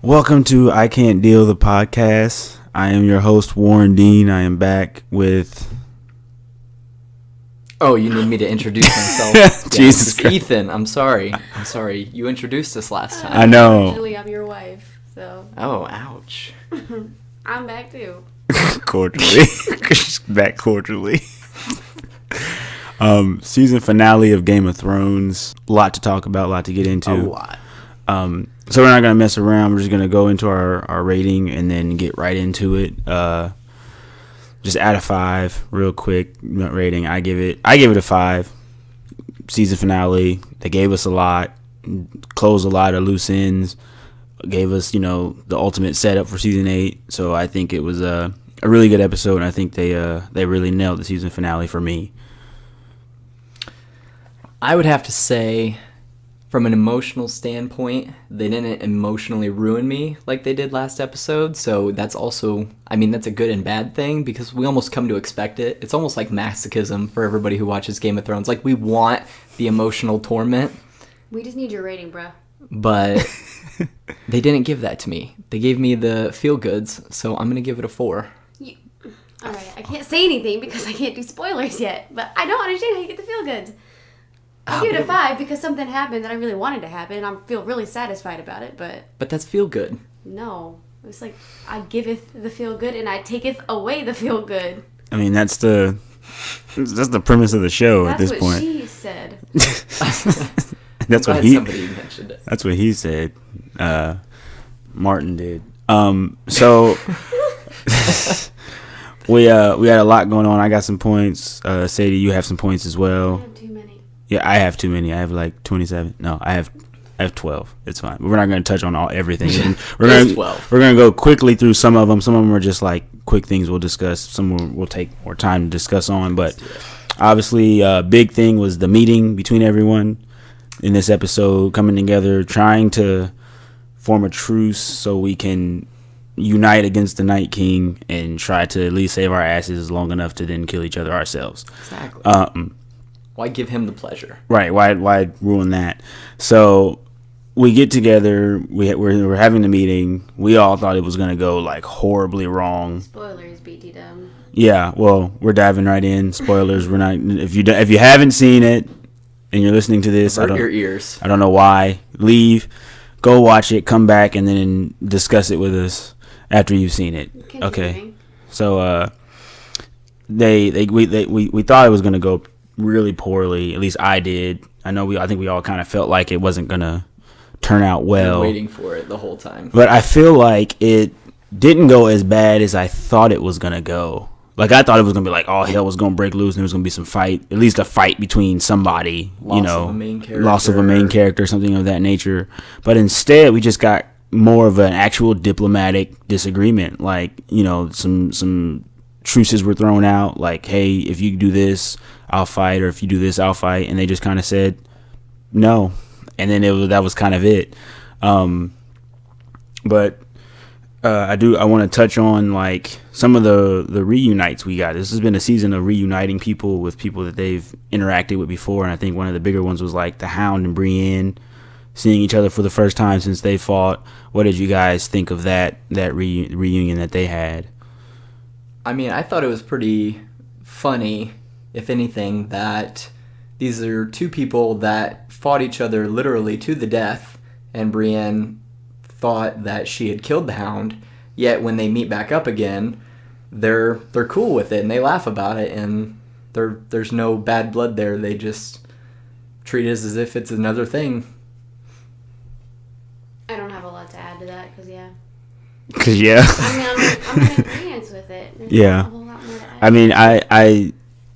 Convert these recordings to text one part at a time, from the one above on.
Welcome to I Can't Deal the podcast. I am your host, Warren Dean. I am back with... Oh, you need me to introduce myself? Jesus Christ. Ethan, I'm sorry. You introduced us last time. I know. Actually, I'm your wife, so... Oh, ouch. I'm back, too. Cordially. Back cordially. Season finale of Game of Thrones. A lot to talk about, a lot to get into. A lot. So we're not going to mess around. We're just going to go into our rating and then get right into it. Just out of 5, real quick rating. I give it a 5. Season finale. They gave us a lot, closed a lot of loose ends, gave us, the ultimate setup for season 8. So I think it was a really good episode, and I think they really nailed the season finale for me. I would have to say, from an emotional standpoint, they didn't emotionally ruin me like they did last episode. So that's also, that's a good and bad thing because we almost come to expect it. It's almost like masochism for everybody who watches Game of Thrones. Like, we want the emotional torment. We just need your rating, bro. But they didn't give that to me. They gave me the feel-goods, so I'm going to give it a 4. All right, I can't say anything because I can't do spoilers yet, but I don't understand how you get the feel-goods. I'll give it a 5 because something happened that I really wanted to happen, and I feel really satisfied about it, but... But that's feel-good. No. It's like, I giveth the feel-good, and I taketh away the feel-good. That's the premise of the show at this point. That's what she said. That's what somebody mentioned it. That's what he said. Martin did. So we had a lot going on. I got some points. Sadie, you have some points as well. I have too many. Yeah, I have too many. I have like 27. No, I have 12. It's fine. But we're not going to touch on everything. We're going to go quickly through some of them. Some of them are just like quick things we'll discuss. Some will take more time to discuss on. But obviously, big thing was the meeting between everyone in this episode, coming together, trying to form a truce so we can unite against the Night King and try to at least save our asses long enough to then kill each other ourselves. Exactly. Why give him the pleasure? Right. Why ruin that? So we get together. We're having the meeting. We all thought it was going to go like horribly wrong. Spoilers, BT dumb. Yeah. Well, we're diving right in. Spoilers. We're not. If you haven't seen it and you're listening to this, Avert your ears. I don't know why. Leave. Go watch it. Come back and then discuss it with us after you've seen it. Okay. So we thought it was going to go really poorly. At least I did. I think we all kind of felt like it wasn't gonna turn out well. Waiting for it the whole time. But I feel like it didn't go as bad as I thought it was gonna go. Like, I thought it was gonna be like all hell was gonna break loose and there was gonna be some fight, at least a fight between somebody, loss of a main character, something of that nature. But instead, we just got more of an actual diplomatic disagreement. Like, some truces were thrown out, like, hey, if you do this, I'll fight, or if you do this, I'll fight, and they just kind of said no, and then that was kind of it. But I want to touch on like some of the reunites we got. This has been a season of reuniting people with people that they've interacted with before, and I think one of the bigger ones was like the Hound and Brienne seeing each other for the first time since they fought. What did you guys think of that reunion that they had? I thought it was pretty funny, if anything, that these are two people that fought each other literally to the death, and Brienne thought that she had killed the Hound, yet when they meet back up again, they're cool with it, and they laugh about it, and there's no bad blood there. They just treat it as if it's another thing. I don't have a lot to add to that, because Cause yeah. I'm in agreement with it. There's yeah. a whole lot more to add.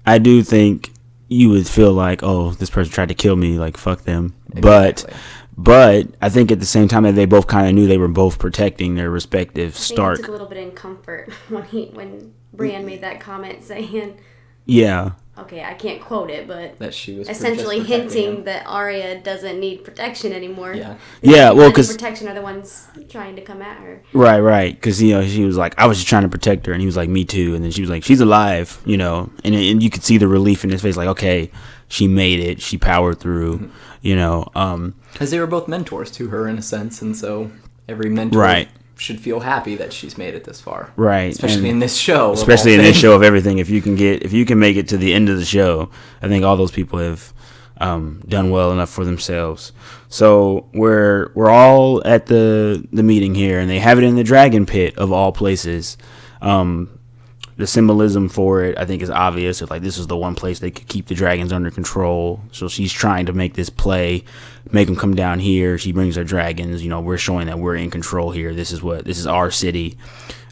I do think you would feel like, oh, this person tried to kill me, like fuck them. Exactly. But I think at the same time that they both kind of knew they were both protecting their respective Stark. I took a little bit in comfort when Brienne made that comment saying, yeah. Okay, I can't quote it, but that she was essentially hinting that Arya doesn't need protection anymore. Yeah. Yeah, well, because protection are the ones trying to come at her. Right. Because she was like, I was just trying to protect her, and he was like, me too. And then she was like, she's alive, and you could see the relief in his face, like, okay, she made it, she powered through, Because they were both mentors to her in a sense, and so Every mentor right. should feel happy that she's made it this far. Right. Especially in this show. Especially in this show of everything. If you can make it to the end of the show, I think all those people have done well enough for themselves. So we're all at the meeting here, and they have it in the dragon pit of all places. The symbolism for it, I think, is obvious. It's like this is the one place they could keep the dragons under control. So she's trying to make this play, make them come down here. She brings her dragons. We're showing that we're in control here. This is our city.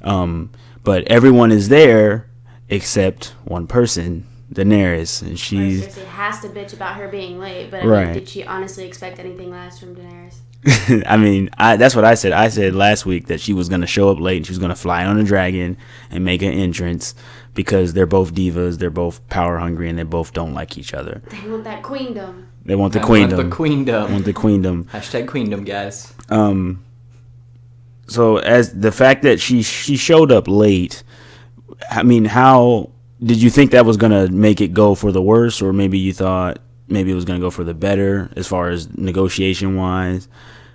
But everyone is there except one person, Daenerys, and Cersei has to bitch about her being late. But did she honestly expect anything less from Daenerys? I mean, that's what I said. I said last week that she was going to show up late and she was going to fly on a dragon and make an entrance because they're both divas, they're both power hungry, and they both don't like each other. They want that queendom. They want the queendom. Want the queendom. Hashtag queendom, guys. So as the fact that she showed up late, I mean, how did you think that was going to make it go for the worse, or maybe you thought maybe it was going to go for the better as far as negotiation wise?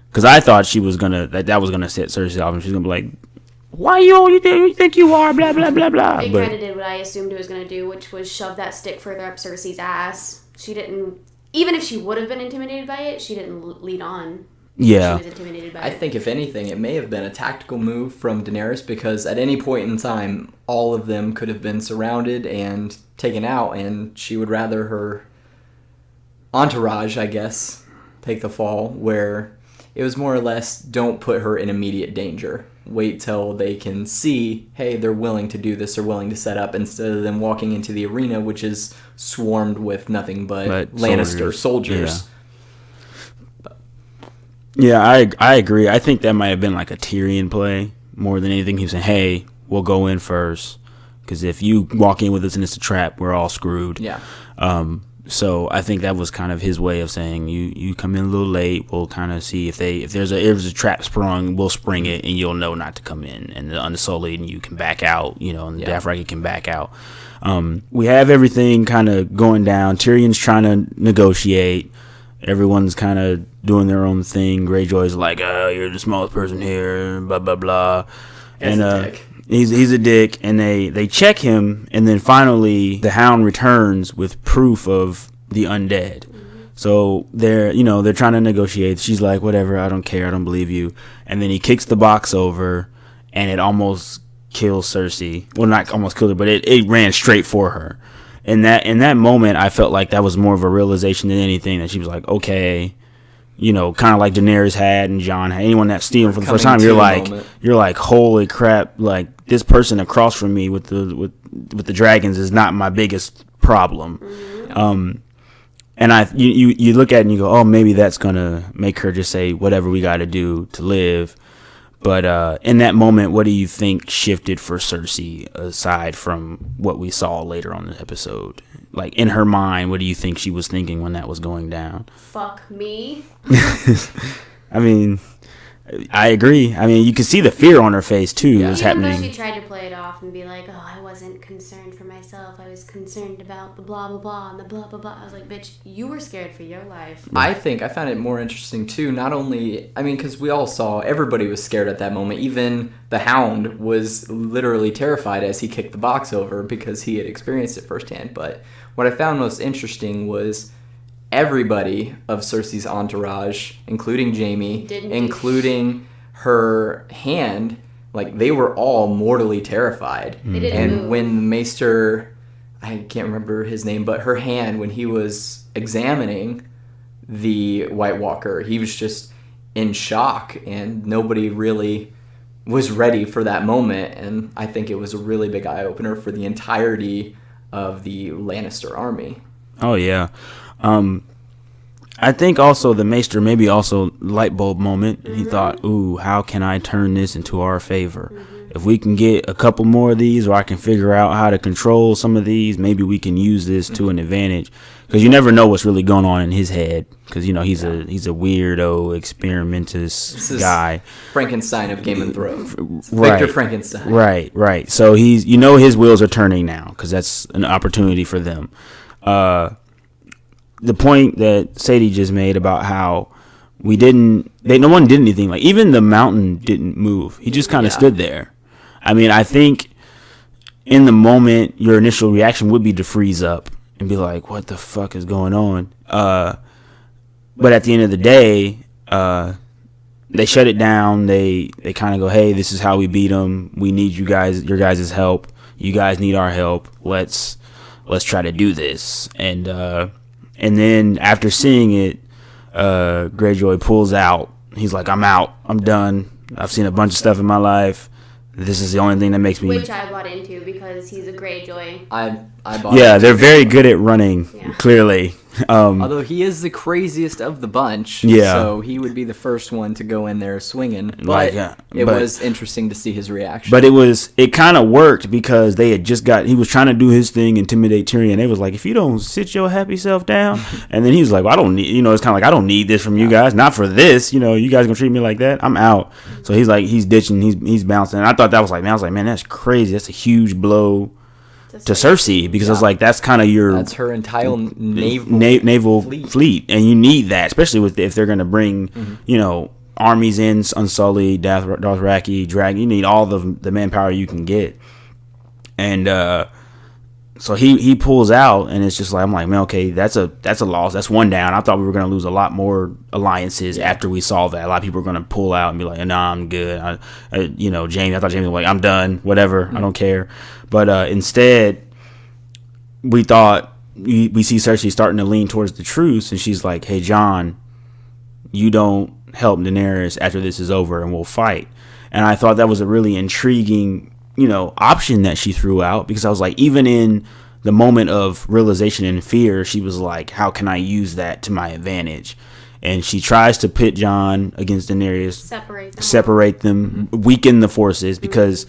Because I thought she was going to, that was going to set Cersei off and she's going to be like, why you think you are, blah, blah, blah, blah. It kind of did what I assumed it was going to do, which was shove that stick further up Cersei's ass. She didn't, even if she would have been intimidated by it, she didn't lead on. Yeah. She was intimidated by it. I think if anything, it may have been a tactical move from Daenerys because at any point in time, all of them could have been surrounded and taken out, and she would rather her entourage, I guess, take the fall, where it was more or less don't put her in immediate danger. Wait till they can see, hey, they're willing to do this, they're willing to set up, instead of them walking into the arena, which is swarmed with nothing but Lannister soldiers. Yeah, I agree. I think that might have been like a Tyrion play more than anything. He was saying, hey, we'll go in first, because if you walk in with us and it's a trap, we're all screwed. Yeah. So I think that was kind of his way of saying, you come in a little late, we'll kind of see if there's a trap sprung, we'll spring it, and you'll know not to come in, and the Unsullied and you can back out, and the Dothraki can back out. We have everything kind of going down. Tyrion's trying to negotiate. Everyone's kind of doing their own thing. Greyjoy's like, oh, you're the smallest person here, blah blah blah, and a dick. He's a dick, and they check him, and then finally the Hound returns with proof of the undead. So they're trying to negotiate. She's like, whatever, I don't care, I don't believe you. And then he kicks the box over, and it almost kills Cersei. Well, not almost killed her, but it ran straight for her. In that moment, I felt like that was more of a realization than anything, that she was like, okay. Kind of like Daenerys had and Jon had. Anyone that's stealing for the first time, you're like, holy crap! Like, this person across from me with the dragons is not my biggest problem. Mm-hmm. And you look at it and you go, oh, maybe that's gonna make her just say whatever we got to do to live. But in that moment, what do you think shifted for Cersei aside from what we saw later on the episode? Like, in her mind, what do you think she was thinking when that was going down? Fuck me. I mean, I agree. I mean, you can see the fear on her face, too. Yeah. Was happening. She tried to play it off and be like, oh, I wasn't concerned for myself. I was concerned about the blah, blah, blah, and the blah, blah, blah. I was like, bitch, you were scared for your life. I found it more interesting, too. Not only, because we all saw, everybody was scared at that moment. Even the Hound was literally terrified as he kicked the box over because he had experienced it firsthand. But what I found most interesting was everybody of Cersei's entourage, including Jaime, including her hand, like, they were all mortally terrified. They didn't move. When Maester, I can't remember his name, but her hand, when he was examining the White Walker, he was just in shock, and nobody really was ready for that moment. And I think it was a really big eye-opener for the entirety of the Lannister army. Oh, yeah. I think also the Maester maybe also light bulb moment. Mm-hmm. He thought, ooh, how can I turn this into our favor? Mm-hmm. If we can get a couple more of these, or I can figure out how to control some of these, maybe we can use this to an advantage. Because you never know what's really going on in his head. Because, he's a weirdo, experimentist guy. Frankenstein of Game of Thrones. Right. Victor Frankenstein. Right. So he's, his wheels are turning now, because that's an opportunity for them. The point that Sadie just made about how no one did anything. Like, even the mountain didn't move. He just kind of stood there. I mean, I think in the moment, your initial reaction would be to freeze up and be like, what the fuck is going on? But at the end of the day, they shut it down. They kind of go, hey, this is how we beat them. We need your guys' help. You guys need our help. Let's try to do this. And then after seeing it, Greyjoy pulls out. He's like, I'm out. I'm done. I've seen a bunch of stuff in my life. This is the only thing that makes me... Which I bought into because he's a Greyjoy. I bought Yeah, they're very good at running, clearly. Although he is the craziest of the bunch, so he would be the first one to go in there swinging. But it was interesting to see his reaction. But it kind of worked because they had just he was trying to do his thing, intimidate Tyrion. They was like, if you don't sit your happy self down, and then he was like, well, I don't need, it's kind of like, I don't need this from you guys, not for this, you guys gonna treat me like that, I'm out. So he's like, he's ditching, he's bouncing. And I thought that was like, man, that's crazy. That's a huge blow to Cersei, because it's like, that's kind of that's her entire naval fleet, and you need that, especially if they're going to bring armies in, Unsullied, Dothraki, Dragon. You need all the manpower you can get. And so he pulls out, and it's just like, I'm like, man, okay, that's a loss. That's one down. I thought we were going to lose a lot more alliances after we saw that. A lot of people were going to pull out and be like, nah, I'm good. Jaime, I thought Jaime was like, I'm done, whatever, I don't care. But instead, we thought we see Cersei starting to lean towards the truce, and she's like, hey, Jon, you don't help Daenerys after this is over, and we'll fight. And I thought that was a really intriguing, option that she threw out, because I was like, even in the moment of realization and fear, she was like, how can I use that to my advantage? And she tries to pit Jon against Daenerys, separate them, weaken the forces, because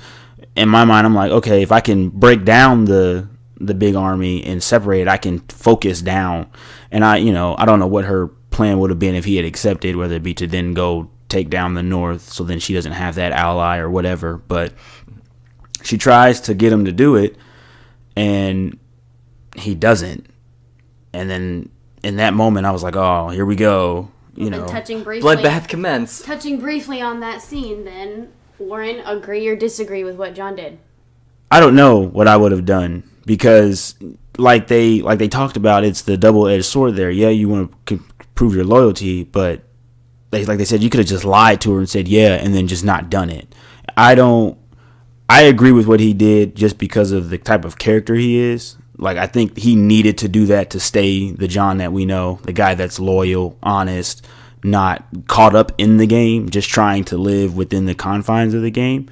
in my mind, I'm like, okay, if I can break down the big army and separate it, I can focus down. And I don't know what her plan would have been if he had accepted, whether it be to then go take down the North, so then she doesn't have that ally or whatever. But she tries to get him to do it, and he doesn't. And then in that moment, I was like, oh, here we go. Touching briefly, bloodbath commenced. Touching briefly on that scene, then, Warren, agree or disagree with what Jon did? I don't know what I would have done, because like they talked about, it's the double-edged sword there. Yeah, you want to prove your loyalty, but they said, you could have just lied to her and said yeah, and then just not done it. I agree with what he did just because of the type of character he is. Like, I think he needed to do that to stay the Jon that we know, the guy that's loyal, honest, not caught up in the game, just trying to live within the confines of the game.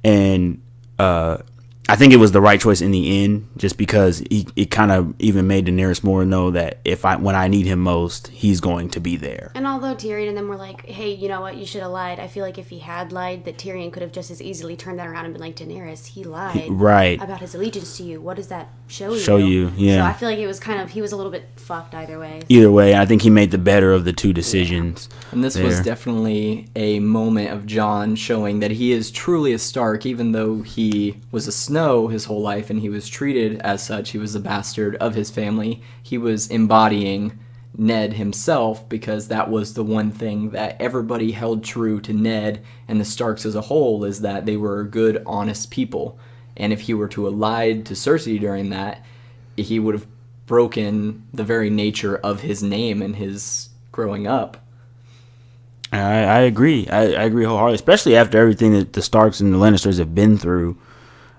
And I think it was the right choice in the end, just because it kind of even made Daenerys more know that when I need him most, he's going to be there. And although Tyrion and them were like, hey, you know what, you should have lied, I feel like if he had lied, that Tyrion could have just as easily turned that around and been like, Daenerys, he lied about his allegiance to you. What does that show you? Yeah. So I feel like it was he was a little bit fucked either way. Either way, I think he made the better of the two decisions. Yeah. And this was definitely a moment of Jon showing that he is truly a Stark, even though he was a Snow his whole life and he was treated as such. He was a bastard of his family. He was embodying Ned himself, because that was the one thing that everybody held true to Ned and the Starks as a whole, is that they were good, honest people. And if he were to have lied to Cersei during that, he would have broken the very nature of his name and his growing up. I agree. I agree wholeheartedly, especially after everything that the Starks and the Lannisters have been through.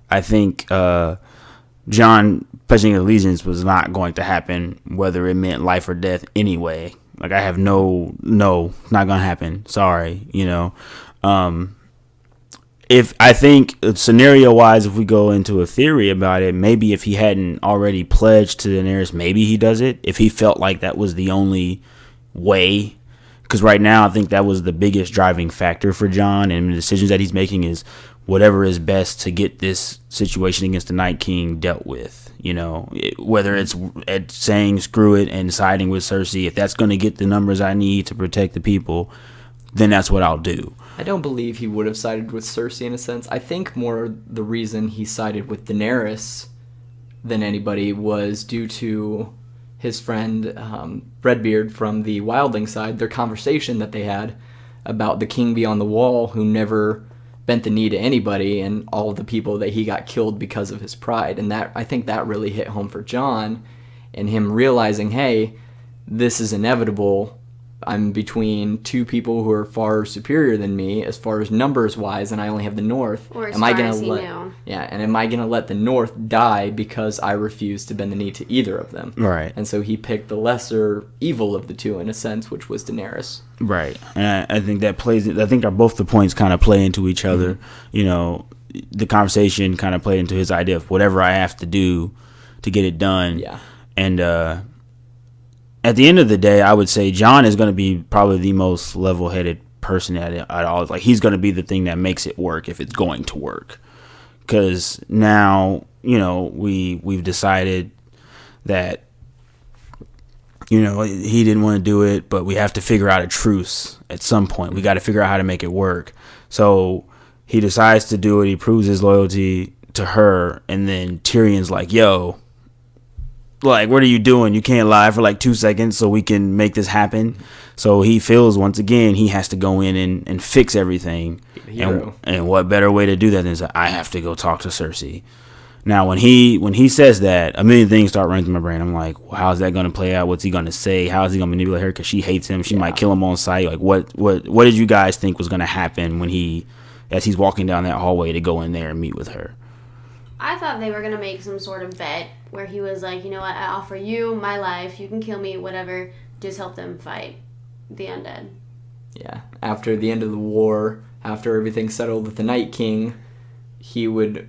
I think Jon pledging allegiance was not going to happen, whether it meant life or death anyway. Like, I have no, not going to happen. Sorry, If I think scenario wise, if we go into a theory about it, maybe if he hadn't already pledged to Daenerys, maybe he does it. If he felt like that was the only way. Because right now, I think that was the biggest driving factor for Jon, and the decisions that he's making is whatever is best to get this situation against the Night King dealt with. Whether it's saying screw it and siding with Cersei, if that's going to get the numbers I need to protect the people, then that's what I'll do. I don't believe he would have sided with Cersei in a sense. I think more the reason he sided with Daenerys than anybody was due to his friend Redbeard from the Wildling side, their conversation that they had about the king beyond the wall who never bent the knee to anybody, and all of the people that he got killed because of his pride. And that, I think that really hit home for Jon, and him realizing, hey, this is inevitable. I'm between two people who are far superior than me as far as numbers wise, and I only have the North. Or am I gonna let the North die because I refuse to bend the knee to either of them? Right. And so he picked the lesser evil of the two in a sense, which was Daenerys. Right. And I think that plays. I think both the points kind of play into each other. Mm-hmm. You know, the conversation kind of played into his idea of whatever I have to do to get it done. Yeah. And at the end of the day, I would say Jon is going to be probably the most level-headed person at all. Like, he's going to be the thing that makes it work if it's going to work. Because now, you know, we've decided that, you know, he didn't want to do it, but we have to figure out a truce at some point. We got to figure out how to make it work. So he decides to do it. He proves his loyalty to her, and then Tyrion's like, yo, like, what are you doing? You can't lie for like 2 seconds so we can make this happen. So he feels once again he has to go in and fix everything. And what better way to do that than say, I have to go talk to Cersei. Now, when he says that, a million things start running through my brain. I'm like, well, how's that going to play out? What's he going to say? How is he going to manipulate her? Because she hates him. She might kill him on sight. Like, what did you guys think was going to happen when as he's walking down that hallway to go in there and meet with her? I thought they were going to make some sort of bet where he was like, you know what, I offer you my life, you can kill me, whatever, just help them fight the undead. Yeah. After the end of the war, after everything settled with the Night King, he would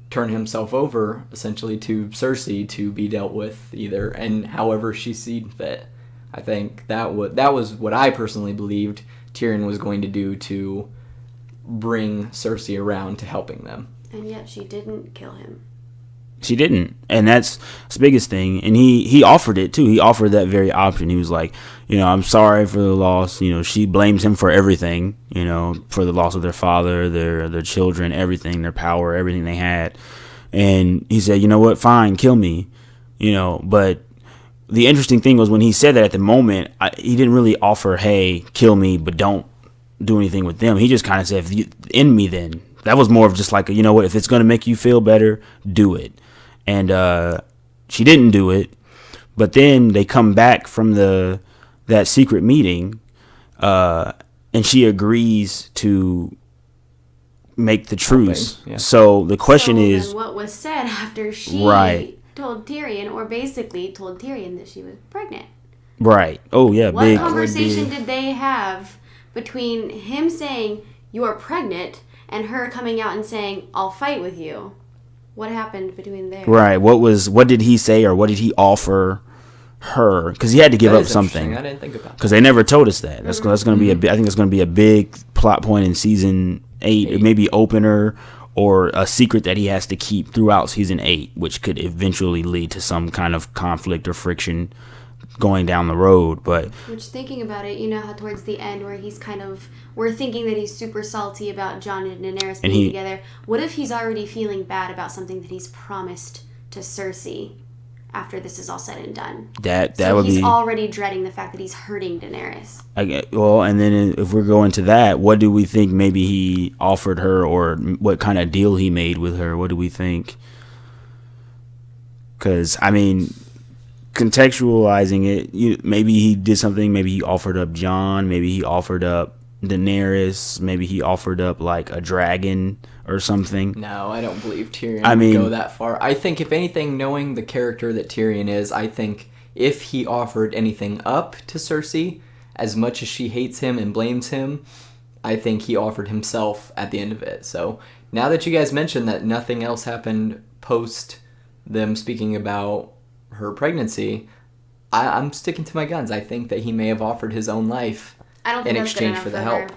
turn himself over, essentially, to Cersei to be dealt with either, and however she seen fit. I think that was what I personally believed Tyrion was going to do to bring Cersei around to helping them. And yet she didn't kill him. She didn't. And that's the biggest thing. And he offered it, too. He offered that very option. He was like, you know, I'm sorry for the loss. You know, she blames him for everything, you know, for the loss of their father, their children, everything, their power, everything they had. And he said, you know what, fine, kill me. You know, but the interesting thing was when he said that at the moment, he didn't really offer, hey, kill me, but don't do anything with them. He just kind of said, end me then. That was more of just like, you know what, if it's going to make you feel better, do it. And she didn't do it. But then they come back from that secret meeting, and she agrees to make the truce. Yeah. So the question is, then what was said after she told Tyrion, or basically told Tyrion that she was pregnant? Right. Oh, yeah. What conversation did they have between him saying, you are pregnant, and her coming out and saying, I'll fight with you? What happened between there? Right. What did he say, or what did he offer her? Because he had to give up something. I didn't think about that. Because they never told us that. That's going to be I think that's going to be a big plot point in season 8. Maybe opener, or a secret that he has to keep throughout season 8, which could eventually lead to some kind of conflict or friction going down the road. But which, thinking about it, you know how towards the end where we're thinking that he's super salty about Jon and Daenerys being together. What if he's already feeling bad about something that he's promised to Cersei after this is all said and done? That would be. He's already dreading the fact that he's hurting Daenerys. And then if we're going to that, what do we think maybe he offered her, or what kind of deal he made with her? What do we think? Because, I mean, contextualizing it, maybe he did something. Maybe he offered up Jon. Maybe he offered up Daenerys. Maybe he offered up like a dragon or something. No, I don't believe Tyrion would go that far. I think, if anything, knowing the character that Tyrion is, I think if he offered anything up to Cersei, as much as she hates him and blames him, I think he offered himself at the end of it. So now that you guys mentioned that nothing else happened post them speaking about her pregnancy, I'm sticking to my guns. I think that he may have offered his own life in exchange for the help.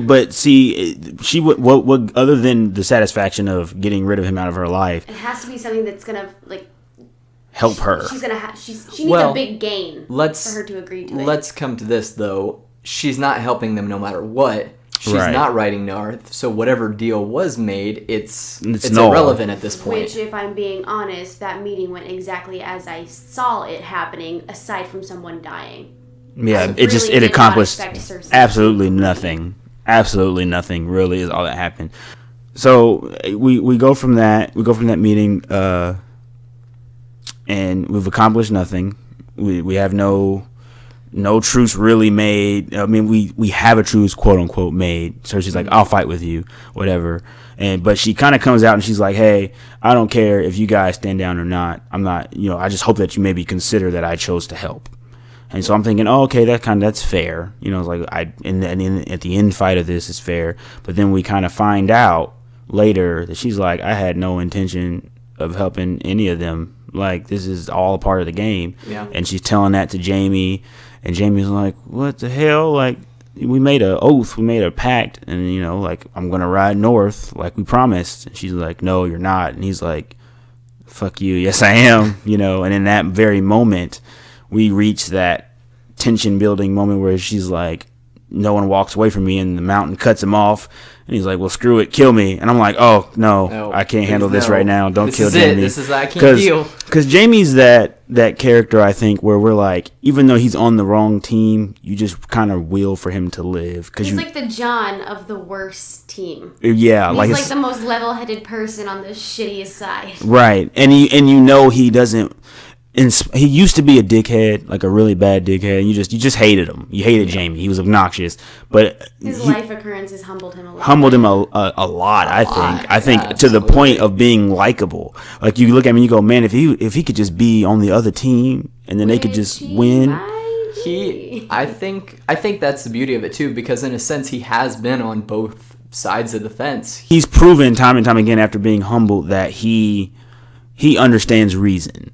But see, she would. What other than the satisfaction of getting rid of him out of her life? It has to be something that's gonna help her. She's gonna she needs a big gain for her to agree to it. Let's come to this though. She's not helping them no matter what. She's not riding north, so whatever deal was made, it's irrelevant at this point. Which, if I'm being honest, that meeting went exactly as I saw it happening, aside from someone dying. Yeah, it accomplished absolutely nothing. Absolutely nothing, really, is all that happened. So we go from that meeting, and we've accomplished nothing. We have no truce really made. I mean, we have a truce, quote unquote, made. Cersei's like, I'll fight with you, whatever. But she kind of comes out and she's like, hey, I don't care if you guys stand down or not. I'm not, I just hope that you maybe consider that I chose to help. And so I'm thinking, oh, okay, that's fair. It's like at the end fight of this is fair. But then we kind of find out later that she's like, I had no intention of helping any of them. Like, this is all a part of the game. Yeah. And she's telling that to Jaime, and Jaime's like, what the hell? Like, we made an oath, we made a pact, and like, I'm gonna ride north like we promised. And she's like, no, you're not. And he's like, fuck you, yes I am. And in that very moment, we reach that tension building moment where she's like, no one walks away from me, and the mountain cuts him off, and he's like, well, screw it, kill me. And I'm like, oh no, I can't handle this right now. Don't kill Jaime. I can't deal. Because Jaime's that character, I think, where we're like, even though he's on the wrong team, you just kind of will for him to live. He's like the Jon of the worst team. Yeah, he's like the most level-headed person on the shittiest side. Right, and he doesn't. He used to be a dickhead, like a really bad dickhead. And you just hated him. You hated Jaime. He was obnoxious, but his life occurrences humbled him a lot. A lot. I think to the point of being likable. Like, you look at him and you go, man, if he could just be on the other team and then they could just win. I think that's the beauty of it too, because in a sense he has been on both sides of the fence. He's proven time and time again after being humbled that he understands reason.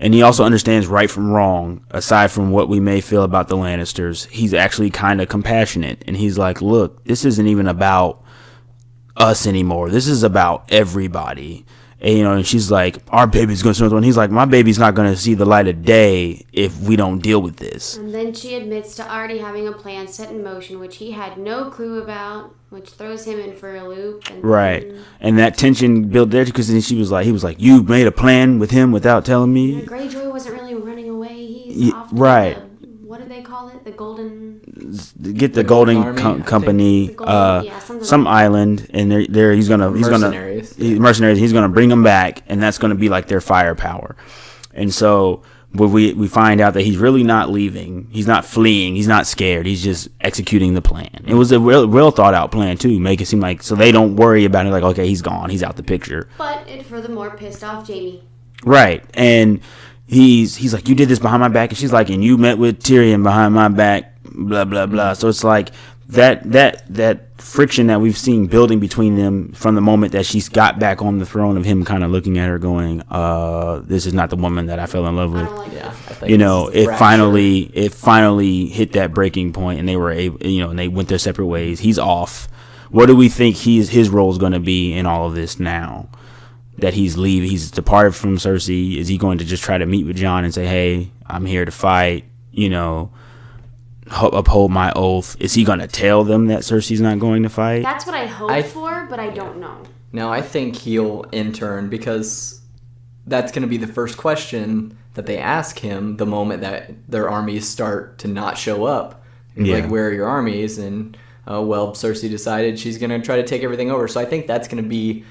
And he also understands right from wrong, aside from what we may feel about the Lannisters. He's actually kind of compassionate. And he's like, look, this isn't even about us anymore. This is about everybody. And, and she's like, our baby's going to see. And he's like, my baby's not going to see the light of day if we don't deal with this. And then she admits to already having a plan set in motion, which he had no clue about, which throws him in for a loop. And right. And that tension built there because then he was like, you made a plan with him without telling me? Yeah, Greyjoy wasn't really running away. He's off to what do they call it? The Golden... Get the Golden Company, some island, and he's gonna mercenaries. He's gonna bring them back, and that's gonna be like their firepower. And so we find out that he's really not leaving. He's not fleeing. He's not scared. He's just executing the plan. It was a real thought out plan too. Make it seem like so they don't worry about it. Like, okay, he's gone. He's out the picture. But it furthermore pissed off Jaime. Right, and. He's like, you did this behind my back, and she's like, and you met with Tyrion behind my back, blah blah blah. So it's like that friction that we've seen building between them from the moment that she's got back on the throne, of him kind of looking at her going, this is not the woman that I fell in love with. It finally hit that breaking point, and they were able, and they went their separate ways. He's off. What do we think his role is going to be in all of this now? That he's leaving, he's departed from Cersei. Is he going to just try to meet with Jon and say, hey, I'm here to fight, uphold my oath? Is he going to tell them that Cersei's not going to fight? That's what I hope for, but I don't know. No, I think he'll intern, because that's going to be the first question that they ask him the moment that their armies start to not show up. Like, where are your armies? And, Cersei decided she's going to try to take everything over. So I think that's going to be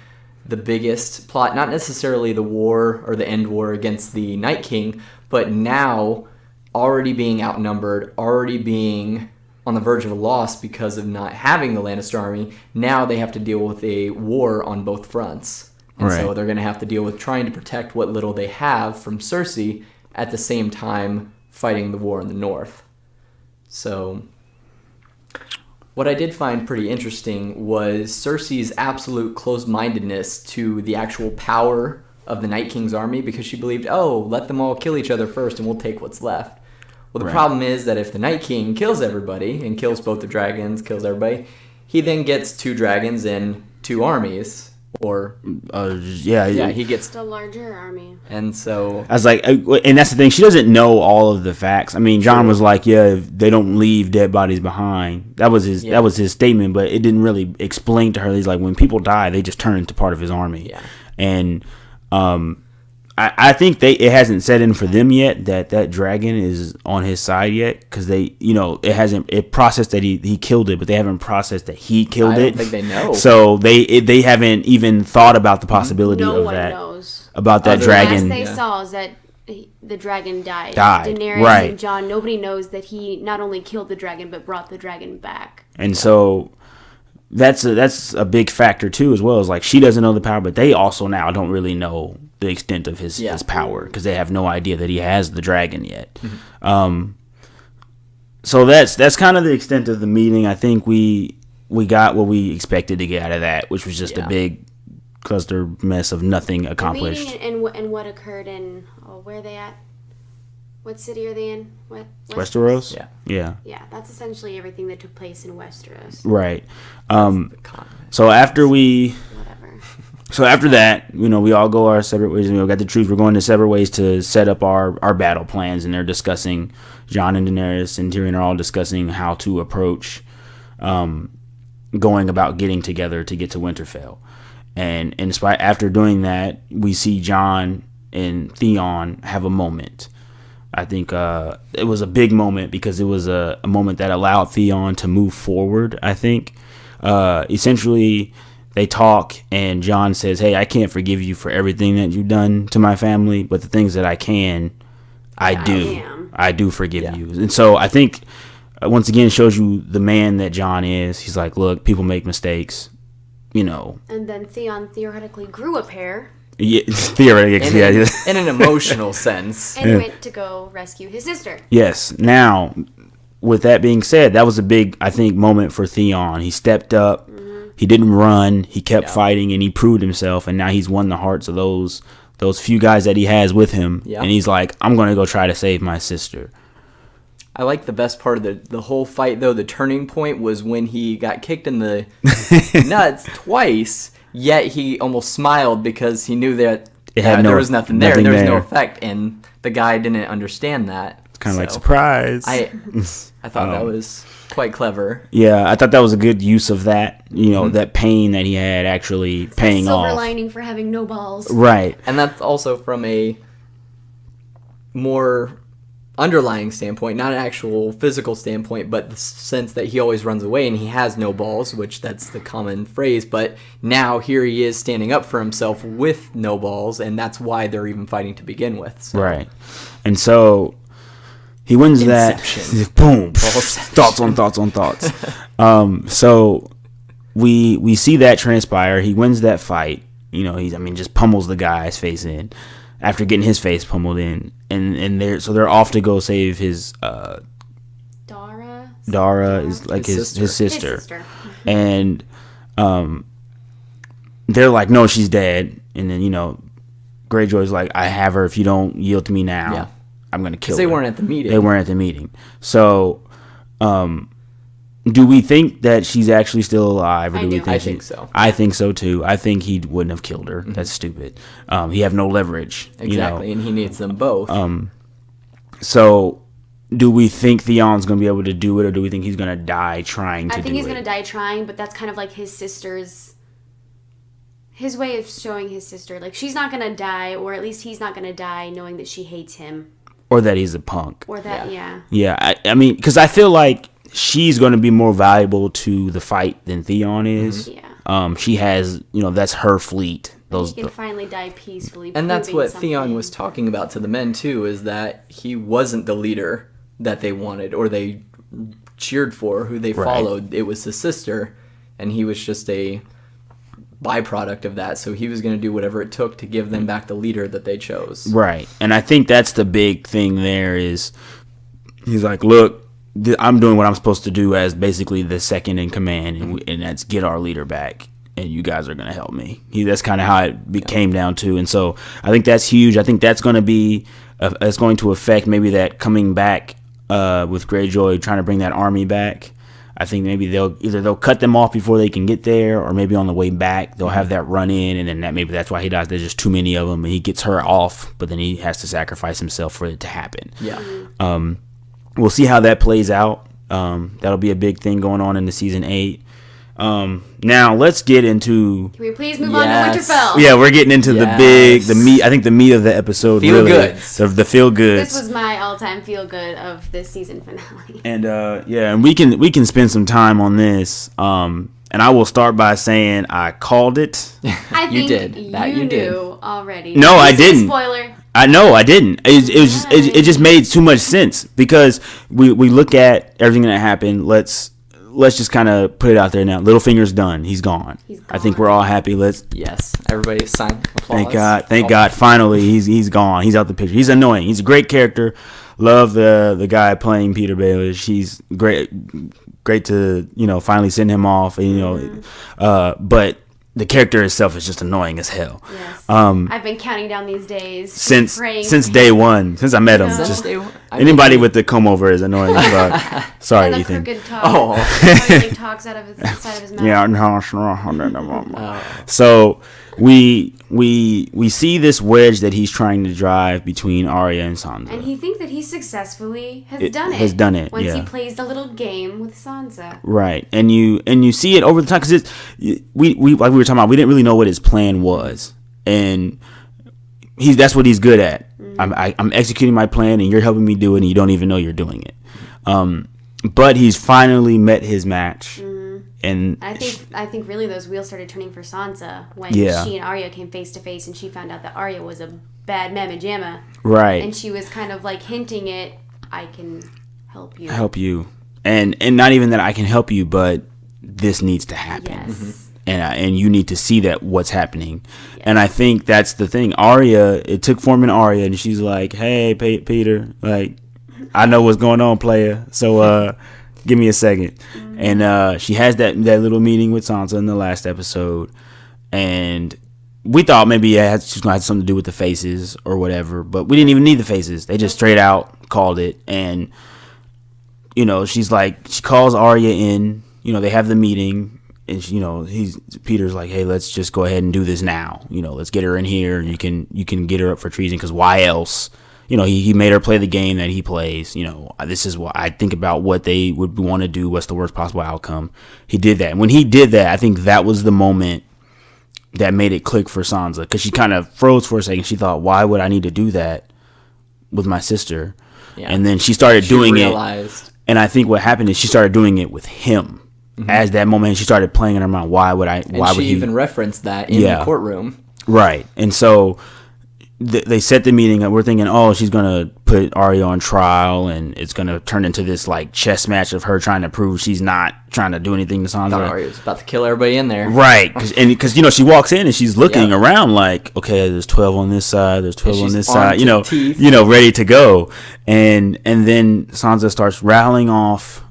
the biggest plot, not necessarily the war or the end war against the Night King, but now already being outnumbered, already being on the verge of a loss because of not having the Lannister army. Now they have to deal with a war on both fronts. And so they're going to have to deal with trying to protect what little they have from Cersei at the same time fighting the war in the north. So what I did find pretty interesting was Cersei's absolute closed-mindedness to the actual power of the Night King's army, because she believed, let them all kill each other first and we'll take what's left. Well, the problem is that if the Night King kills everybody and kills both the dragons, kills everybody, he then gets 2 dragons and 2 armies. Or he gets the larger army. And so I was like, and that's the thing, she doesn't know all of the facts. I mean, John was like, they don't leave dead bodies behind. That was his statement, but it didn't really explain to her. He's like, when people die, they just turn into part of his army. And I think it hasn't set in for them yet that dragon is on his side yet, because they, it processed that he killed it, but they haven't processed that he killed it. I don't think they know. So they haven't even thought about the possibility of that. No one knows about that dragon. The last they saw is that the dragon died. Daenerys and Jon. Nobody knows that he not only killed the dragon but brought the dragon back. And so that's a big factor too, as well. As like, she doesn't know the power, but they also now don't really know the extent of his power, because they have no idea that he has the dragon yet. So that's kind of the extent of the meeting. I think we got what we expected to get out of that, which was just a big cluster mess of nothing accomplished. The meeting and what occurred in where are they at? What city are they in? Westeros? Yeah. Yeah, that's essentially everything that took place in Westeros. Right. So after that, we all go our separate ways, and we got the troops. We're going to separate ways to set up our battle plans, and they're discussing, Jon and Daenerys and Tyrion are all discussing how to approach going about getting together to get to Winterfell. And after doing that, we see Jon and Theon have a moment. I think it was a big moment, because it was a moment that allowed Theon to move forward, I think. Essentially, they talk, and Jon says, hey, I can't forgive you for everything that you've done to my family, but the things that I can, I do. I do forgive you. And so I think, once again, it shows you the man that Jon is. He's like, look, people make mistakes, And then Theon theoretically grew a pair. Yeah, theoretically, in an emotional sense. And went to go rescue his sister. Yes. Now, with that being said, that was a big, I think, moment for Theon. He stepped up. He didn't run. He kept fighting, and he proved himself. And now he's won the hearts of those few guys that he has with him. And he's like, I'm going to go try to save my sister. I like the best part of the whole fight, though. The turning point was when he got kicked in the nuts twice, yet he almost smiled because he knew that there was nothing there. There was no effect, and the guy didn't understand that. It's kind of like, surprise. I thought that was quite clever. Yeah, I thought that was a good use of that. That pain that he had actually paying off. Silver lining for having no balls. Right. And that's also from a more underlying standpoint, not an actual physical standpoint, but the sense that he always runs away and he has no balls, which that's the common phrase. But now here he is standing up for himself with no balls, and that's why they're even fighting to begin with. So. Right. And so he wins Inception. That. Boom. Thoughts on thoughts. So we see that transpire. He wins that fight. Just pummels the guy's face in after getting his face pummeled in. And they're off to go save his Dara is like his sister. And they're like, no, she's dead. And then Greyjoy's like, I have her. If you don't yield to me now, I'm gonna kill her. They weren't at the meeting. They weren't at the meeting. So do we think that she's actually still alive, or do we think I think so. I think so too. I think he wouldn't have killed her. That's stupid. He have no leverage. Exactly, and he needs them both. So do we think Theon's going to be able to do it, or do we think he's going to die trying to do it? I think he's going to die trying, but that's kind of like his way of showing his sister. Like, she's not going to die, or at least he's not going to die knowing that she hates him. Or that he's a punk. Or that, Yeah, I mean, because I feel like she's going to be more valuable to the fight than Theon is. Yeah. She has, that's her fleet. He can finally die peacefully. And that's what Theon was talking about to the men, too, is that he wasn't the leader that they wanted or they cheered for, who they followed. It was his sister, and he was just a byproduct of that. So he was going to do whatever it took to give them back the leader that they chose. Right. And I think that's the big thing there is he's like, look, I'm doing what I'm supposed to do as basically the second in command, and that's get our leader back. And you guys are going to help me. That's kind of how it came down to. And so I think that's huge. I think that's going to be, it's going to affect maybe that coming back with Greyjoy, trying to bring that army back. I think maybe they'll cut them off before they can get there, or maybe on the way back they'll have that run in, and then maybe that's why he dies. There's just too many of them, and he gets her off, but then he has to sacrifice himself for it to happen. Yeah. We'll see how that plays out. That'll be a big thing going on into season 8. Now let's get into. Can we please move on to Winterfell? Yeah, we're getting into the meat. I think the meat of the episode. Feel goods. The feel goods. This was my all-time feel good of this season finale. And and we can spend some time on this. And I will start by saying I called it. I think you did. You knew already. No, I didn't. Spoiler. I know I didn't. It just made too much sense because we look at everything that happened. Let's just kind of put it out there now. Littlefinger's done. He's gone. I think we're all happy. Yes. Everybody sign applause. Thank God. Finally, he's gone. He's out the picture. He's annoying. He's a great character. Love the guy playing Peter Baelish. He's great to finally send him off. But the character itself is just annoying as hell. Yes. I've been counting down these days since day one, since I met him. Just anybody with the comb over is annoying as fuck. Sorry, and Ethan. Crooked talk. He talks out of his side of his mouth. Yeah. So we see this wedge that he's trying to drive between Arya and Sansa. And he thinks that he successfully has done it. Once he plays the little game with Sansa. Right. And you see it over the time because we like we were talking about, we didn't really know what his plan was. And that's what he's good at. Mm-hmm. I'm executing my plan and you're helping me do it and you don't even know you're doing it. But he's finally met his match. Mm-hmm. And I think really those wheels started turning for Sansa when she and Arya came face to face and she found out that Arya was a bad mamma jamma. Right. And she was kind of like hinting it, I can help you. Help you. And not even that I can help you, but this needs to happen. Yes. Mm-hmm. And you need to see that what's happening. Yes. And I think that's the thing. Arya, it took form in Arya and she's like, hey, Peter, like, I know what's going on, player. So, give me a second. Mm-hmm. And she has that little meeting with Sansa in the last episode. And we thought maybe she's going to have something to do with the faces or whatever. But we didn't even need the faces. They just straight out called it. And, she's like, she calls Arya in. They have the meeting. And, Peter's like, hey, let's just go ahead and do this now. Let's get her in here. And you can get her up for treason because why else? He made her play the game that he plays. This is what I think about what they would want to do. What's the worst possible outcome? He did that. And when he did that, I think that was the moment that made it click for Sansa. Because she kind of froze for a second. She thought, why would I need to do that with my sister? Yeah. And then she started doing it. And I think what happened is she started doing it with him. Mm-hmm. As that moment, she started playing in her mind, why would he even referenced that in the courtroom. Right. And so they set the meeting up. We're thinking, she's going to put Arya on trial and it's going to turn into this like chess match of her trying to prove she's not trying to do anything to Sansa. Arya's about to kill everybody in there. Right. Because she walks in and she's looking around like, okay, there's 12 on this side, there's 12 on this side, ready to go. And then Sansa starts rattling off,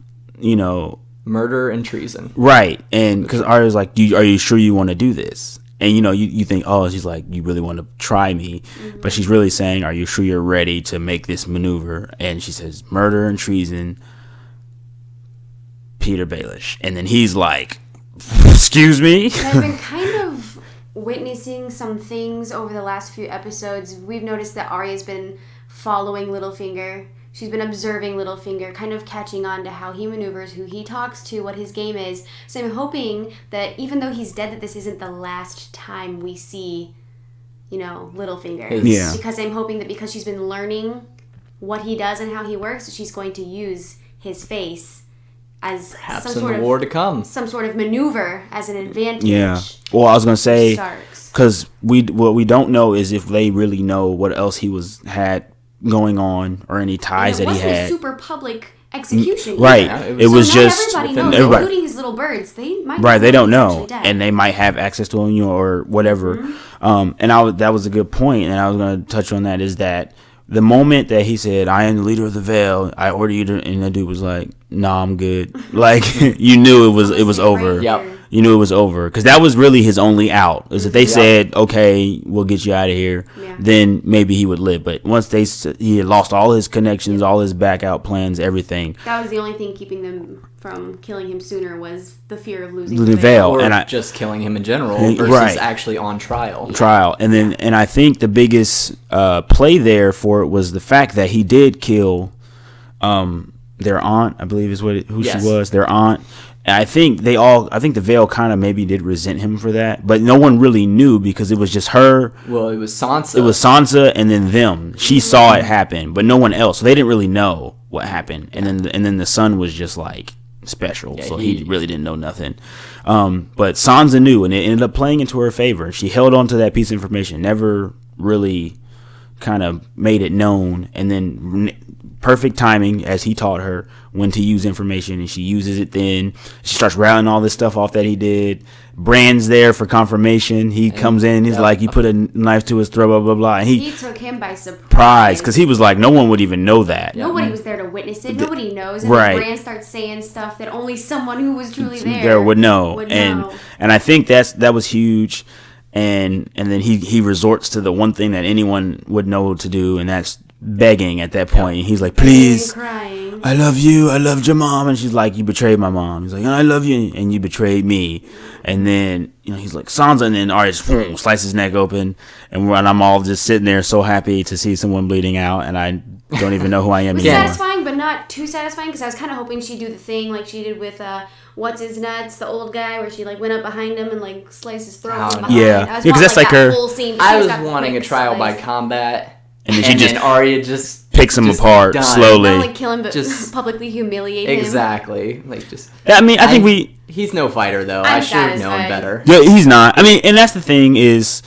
murder and treason. Right. And because Arya's like, are you sure you want to do this? And, you think, she's like, you really want to try me. Mm-hmm. But she's really saying, are you sure you're ready to make this maneuver? And she says, murder and treason, Peter Baelish. And then he's like, excuse me? I've been kind of witnessing some things over the last few episodes. We've noticed that Arya's been following Littlefinger. She's been observing Littlefinger, kind of catching on to how he maneuvers, who he talks to, what his game is. So I'm hoping that even though he's dead, that this isn't the last time we see, Littlefinger. Yeah. Because I'm hoping that because she's been learning what he does and how he works, she's going to use his face as perhaps some sort of war to come. Some sort of maneuver as an advantage. Yeah. Well, I was gonna say because what we don't know is if they really know what else he had going on or any ties that he had. It wasn't a super public execution. Right. Yeah, it was just everybody knows, including his little birds. They might they don't know, and they might have access to him, or whatever. Mm-hmm. And that was a good point, and I was going to touch on that. Is that the moment that he said, "I am the leader of the Vale. I order you to," and the dude was like, "Nah, I'm good." Like you knew it was over. Yep. you knew it was over, because that was really his only out. Is if they said, "Okay, we'll get you out of here," then maybe he would live. But once he had lost all his connections, all his back out plans, everything. That was the only thing keeping them from killing him sooner, was the fear of losing the veil, or just killing him in general versus actually on trial. And I think the biggest play there for it was the fact that he did kill their aunt, I believe is who she was, their aunt. And I think the Veil kind of maybe did resent him for that, but no one really knew because it was just her. Well, it was Sansa. It was Sansa and then them. She saw it happen, but no one else. So they didn't really know what happened. And then the son was just like special, so he really didn't know nothing. But Sansa knew, and it ended up playing into her favor. She held on to that piece of information, never really kind of made it known, and then perfect timing, as he taught her when to use information, and she uses it. Then she starts rattling all this stuff off that he did. Bran's there for confirmation. He comes in, he's like, you put a knife to his throat, blah blah blah, and he took him by surprise because he was like, no one would even know that. Nobody was there to witness it. Nobody knows. And Bran starts saying stuff that only someone who was truly there would know. And I think that was huge. And then he resorts to the one thing that anyone would know to do, and that's begging at that point. He's like, please, crying. I love you, I loved your mom. And she's like, you betrayed my mom. He's like, I love you, and you betrayed me. And then he's like, Sansa, and then Arya slices his neck open, and I'm all just sitting there so happy to see someone bleeding out, and I don't even know who I am anymore. Satisfying, but not too satisfying, because I was kind of hoping she'd do the thing like she did with what's his nuts, the old guy, where she like went up behind him and like sliced his throat from behind. Yeah, because that's like her whole scene. I was wanting a trial by combat. And then Arya just picks him apart slowly. Not only kill him, but just publicly humiliate him. Exactly. Like just. I mean, I think he's no fighter though. I should have known better. Yeah, he's not. I mean, and that's the thing is,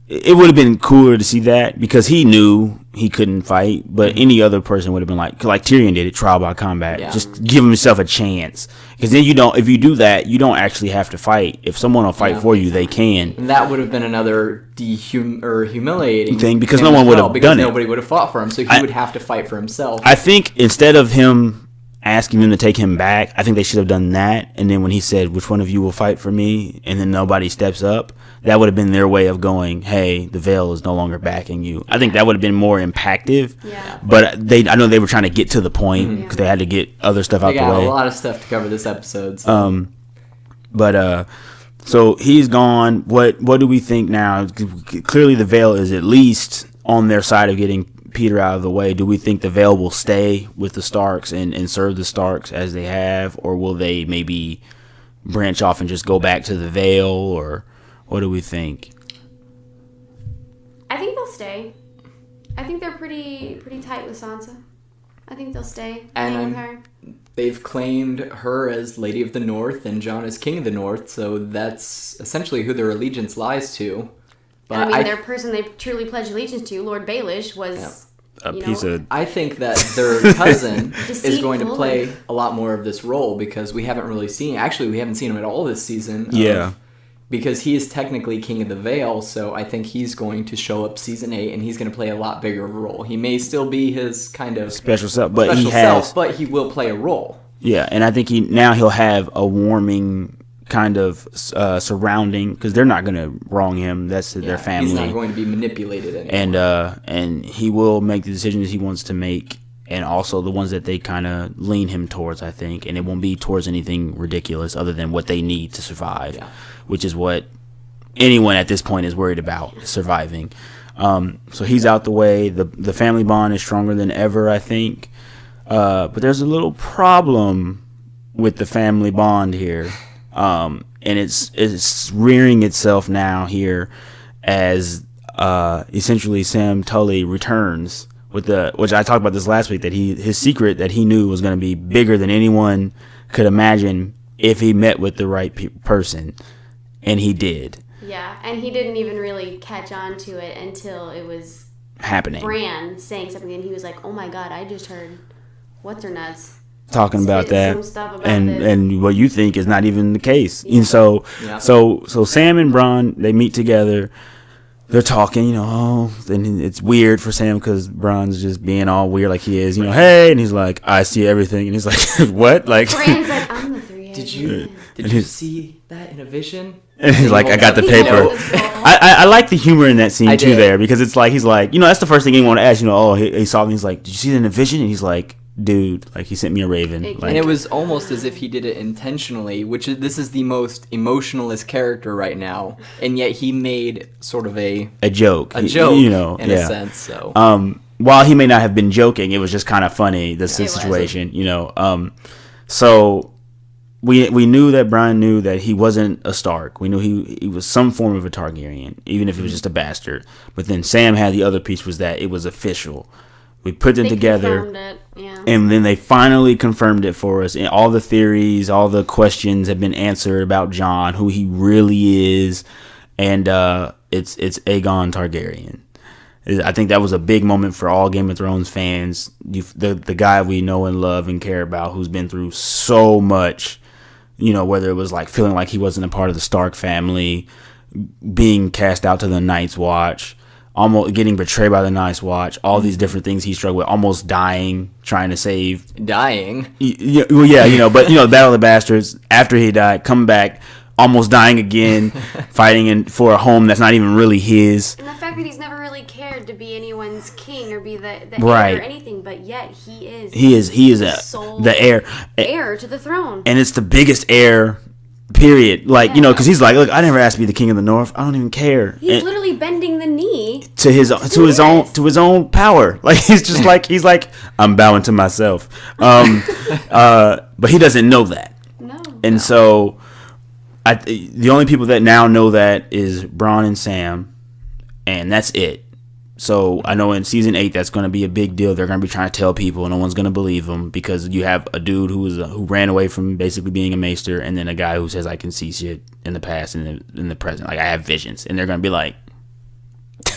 it would have been cooler to see that because he knew he couldn't fight, but any other person would have been like Tyrion did it, trial by combat. Yeah. Just give himself a chance. Because then if you do that, you don't actually have to fight. If someone will fight for you, they can. And that would have been another humiliating thing because no one would have done it. Nobody would have fought for him, so he would have to fight for himself. I think instead of him asking them to take him back, I think they should have done that. And then when he said, which one of you will fight for me? And then nobody steps up. That would have been their way of going, hey, the Veil is no longer backing you. I think that would have been more impactful. Yeah. But I know they were trying to get to the point because they had to get other stuff out the way. They got a lot of stuff to cover this episode. So. So he's gone. What do we think now? Clearly the Veil is at least on their side of getting Peter out of the way. Do we think the Veil will stay with the Starks and serve the Starks as they have? Or will they maybe branch off and just go back to the Veil? Or what do we think? I think they'll stay. I think they're pretty tight with Sansa. I think they'll stay with her. They've claimed her as Lady of the North and Jon as King of the North, so that's essentially who their allegiance lies to. But their person they truly pledge allegiance to, Lord Baelish, was a piece of... I think that their cousin is going to play a lot more of this role because we haven't really seen... Actually, we haven't seen him at all this season. Yeah. Because he is technically King of the Vale, so I think he's going to show up season 8 and he's going to play a lot bigger of a role. He may still be his kind of special self, but he will play a role. Yeah, and I think he'll have a warming kind of surrounding because they're not going to wrong him. That's their family. He's not going to be manipulated anymore. And he will make the decisions he wants to make, and also the ones that they kind of lean him towards, I think. And it won't be towards anything ridiculous other than what they need to survive, which is what anyone at this point is worried about, surviving. So he's out the way. The family bond is stronger than ever, I think. But there's a little problem with the family bond here. And it's rearing itself now here as essentially Sam Tully returns with which I talked about this last week, that his secret that he knew was going to be bigger than anyone could imagine if he met with the right person, and he did. Yeah, and he didn't even really catch on to it until it was happening. Bran saying something, and he was like, "Oh my God, I just heard what's her nuts." Talking about that, and what you think is not even the case. Yeah. And so Sam and Bronn, they meet together. They're talking, and it's weird for Sam because Bronn's just being all weird like he is, hey, and he's like, I see everything, and he's like, what? Like, Bran's like, I'm the 3 Did you see that in a vision? And he's like, I got the paper. I like the humor in that scene too there, because it's like, he's like, that's the first thing he want to ask, he saw me, he's like, did you see it in a vision? And he's like, dude, like, he sent me a raven. Like, and it was almost as if he did it intentionally, this is the most emotionalist character right now, and yet he made sort of a joke, in a sense. So while he may not have been joking, it was just kind of funny, the situation, so we knew that Brian knew that he wasn't a Stark. We knew he was some form of a Targaryen, even if he was just a bastard. But then Sam had the other piece, was that it was official. We put them together, and then they finally confirmed it for us. And all the theories, all the questions have been answered about Jon, who he really is, and it's Aegon Targaryen. I think that was a big moment for all Game of Thrones fans. The guy we know and love and care about, who's been through so much, whether it was like feeling like he wasn't a part of the Stark family, being cast out to the Night's Watch, almost getting betrayed by the Night's Watch, all these different things he struggled with, almost dying, trying to save. Dying? But Battle of the Bastards, after he died, come back, almost dying again, fighting for a home that's not even really his. And the fact that he's never really cared to be anyone's king or be the heir or anything, but yet he is the heir to the throne. And it's the biggest heir, period. Like, because he's like, look, I never asked to be the king of the North. I don't even care. He's literally bending the knee to his own power. Like, he's like, I'm bowing to myself. But he doesn't know that. And so the only people that now know that is Bronn and Sam, and that's it. So I know in season 8 that's going to be a big deal. They're going to be trying to tell people, and no one's going to believe them, because you have a dude who ran away from basically being a maester, and then a guy who says, I can see shit in the past and in the present. Like, I have visions, and they're going to be like,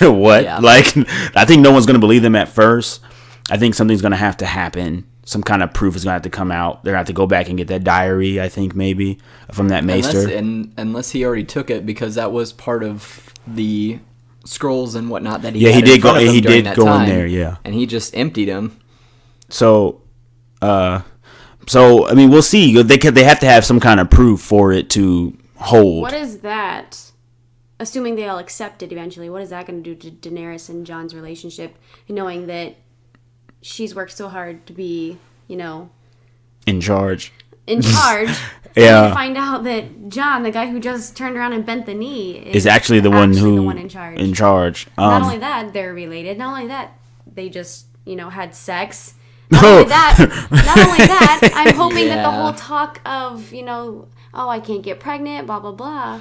what? Yeah. Like, I think no one's going to believe them at first. I think something's going to have to happen. Some kind of proof is going to have to come out. They're going to have to go back and get that diary, I think, maybe, from that maester. Unless he already took it, because that was part of the scrolls and whatnot that he he did go in there, and he just emptied them. So I mean, we'll see. They have to have some kind of proof for it to hold. What is that? Assuming they all accept it eventually, what is that going to do to Daenerys and Jon's relationship, knowing that she's worked so hard to be, in charge. Yeah. And find out that Jon, the guy who just turned around and bent the knee, is actually the one in charge. Not only that, they're related. Not only that, they just, had sex. Not only that, I'm hoping that the whole talk of, I can't get pregnant, blah, blah, blah.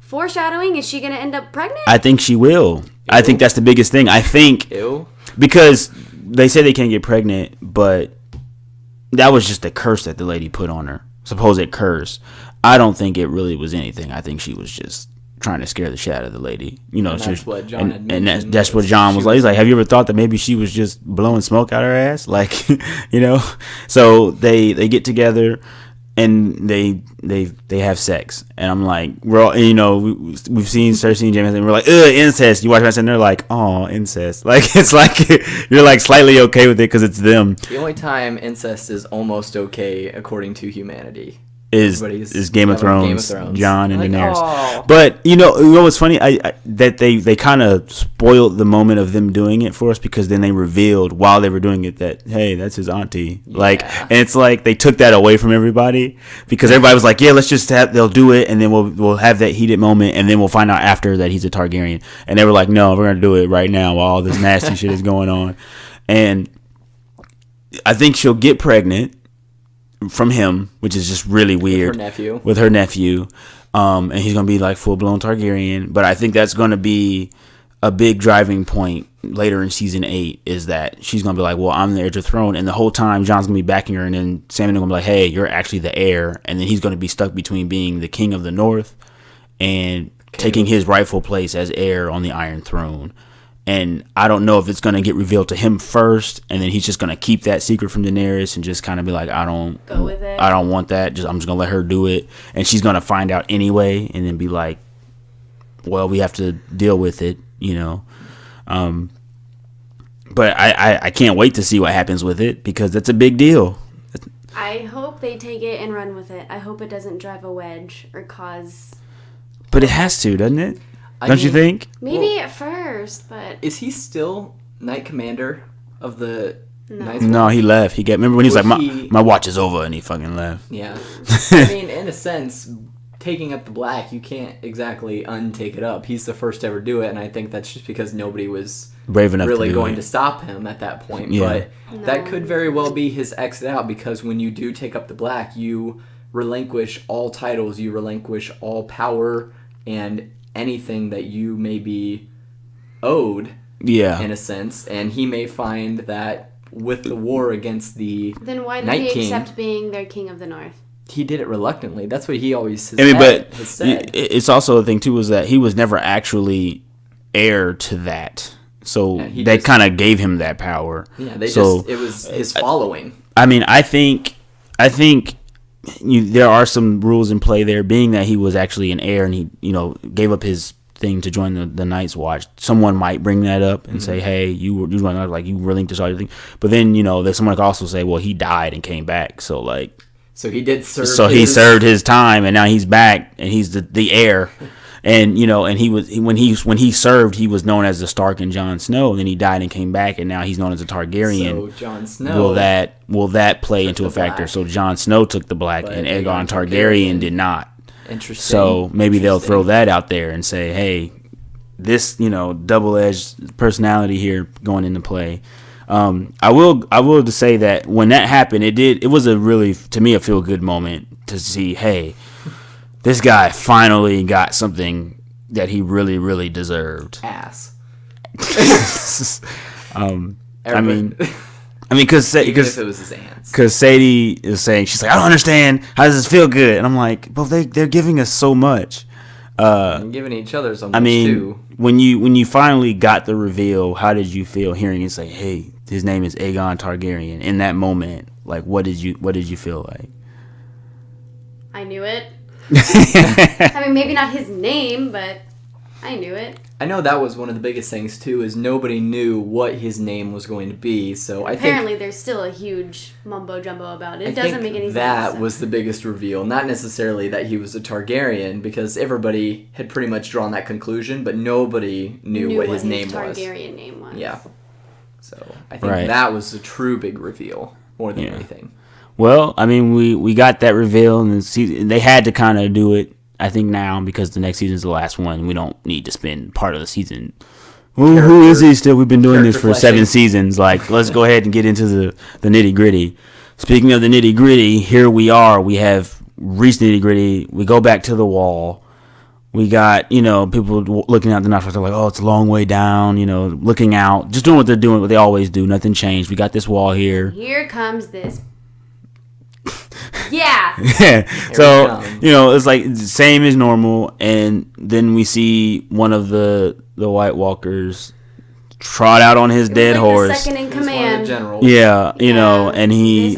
Foreshadowing, is she going to end up pregnant? I think she will. Ew. I think that's the biggest thing. I think because they say they can't get pregnant, but that was just a curse that the lady put on her. Supposed curse. I don't think it really was anything. I think she was just trying to scare the shit out of the lady. That's what Jon had mentioned. And that's what Jon was like. He's like, have you ever thought that maybe she was just blowing smoke out her ass? Like, So they get together and they have sex. And I'm like, we're all, we've seen Cersei and Jaime, and we're like, incest. You watch that and they're like, oh, incest. Like, it's like you're like slightly okay with it because it's them. The only time incest is almost okay according to humanity is Game of Thrones, Jon and like, Daenerys. Oh. But what's funny? That they kind of spoiled the moment of them doing it for us, because then they revealed while they were doing it that, hey, that's his auntie. Yeah. Like, and it's like they took that away from everybody, because everybody was like, yeah, let's just they'll do it, and then we'll have that heated moment, and then we'll find out after that he's a Targaryen. And they were like, no, we're gonna do it right now while all this nasty shit is going on. And I think she'll get pregnant from him, which is just really weird. With her nephew. And he's going to be like full-blown Targaryen. But I think that's going to be a big driving point later in season 8, is that she's going to be like, well, I'm the heir to the throne. And the whole time, Jon's going to be backing her. And then Sam's going to be like, hey, you're actually the heir. And then he's going to be stuck between being the king of the North and taking his rightful place as heir on the Iron Throne. And I don't know if it's going to get revealed to him first, and then he's just going to keep that secret from Daenerys and just kind of be like, I don't want that. I'm just going to let her do it. And she's going to find out anyway, and then be like, well, we have to deal with it, But I can't wait to see what happens with it, because that's a big deal. I hope they take it and run with it. I hope it doesn't drive a wedge or cause... But it has to, doesn't it? Don't you think? Maybe at first, but... Is he still Knight Commander of the Knights? No, he left. Remember when he was like, my watch is over, and he fucking left. Yeah. I mean, in a sense, taking up the black, you can't exactly untake it up. He's the first to ever do it, and I think that's just because nobody was brave enough really to going to stop him at that point. Yeah. But that could very well be his exit out, because when you do take up the black, you relinquish all titles, you relinquish all power and anything that you may be owed, in a sense, and he may find that with the war against the then why did Night he King, accept being their king of the north? He did it reluctantly. That's what he always has said. It's also the thing too is that he was never actually heir to that, so they kind of gave him that power. Yeah, it was his following. I mean, I think there are some rules in play there, being that he was actually an heir and he gave up his thing to join the Night's Watch. Someone might bring that up and say, hey, you relinquished all your thing. But then someone could also say, well, he died and came back, so he did serve. So he served his time, and now he's back, and he's the heir. And and he was when he served, he was known as the Stark and Jon Snow. And then he died and came back, and now he's known as a Targaryen. So Jon Snow, will that play into a factor? Black. So Jon Snow took the black, and Aegon Targaryen did not. Interesting. So maybe they'll throw that out there and say, hey, this double-edged personality here going into play. I will just say that when that happened, it was a really, to me, a feel-good moment to see, hey, this guy finally got something that he really, really deserved. Ass. Because if it was his aunts. Because Sadie is saying, she's like, I don't understand. How does this feel good? And I'm like, but they're giving us so much. And giving each other so much too. When you finally got the reveal, how did you feel hearing it say, hey, his name is Aegon Targaryen? In that moment, like, what did you feel like? I knew it. I mean, maybe not his name, but I knew it. I know that was one of the biggest things too, is nobody knew what his name was going to be. So apparently there's still a huge mumbo jumbo about it. It doesn't make any sense. That was the biggest reveal. Not necessarily that he was a Targaryen, because everybody had pretty much drawn that conclusion, but nobody knew what his name was. Targaryen name was. Yeah. So I think that was a true big reveal more than anything. Well, I mean, we got that reveal, and they had to kind of do it, I think, now, because the next season is the last one. We don't need to spend part of the season. Who is he still? We've been doing this for 7 seasons. Like, let's go ahead and get into the nitty gritty. Speaking of the nitty gritty, here we are. We have reached nitty gritty. We go back to the wall. We got, people looking out the nostrils. They're like, oh, it's a long way down, looking out. Just doing what they're doing, what they always do. Nothing changed. We got this wall here. Here comes this. Yeah. So, it's like same as normal. And then we see one of the White Walkers trot out on his dead horse. The second in command. Yeah, and he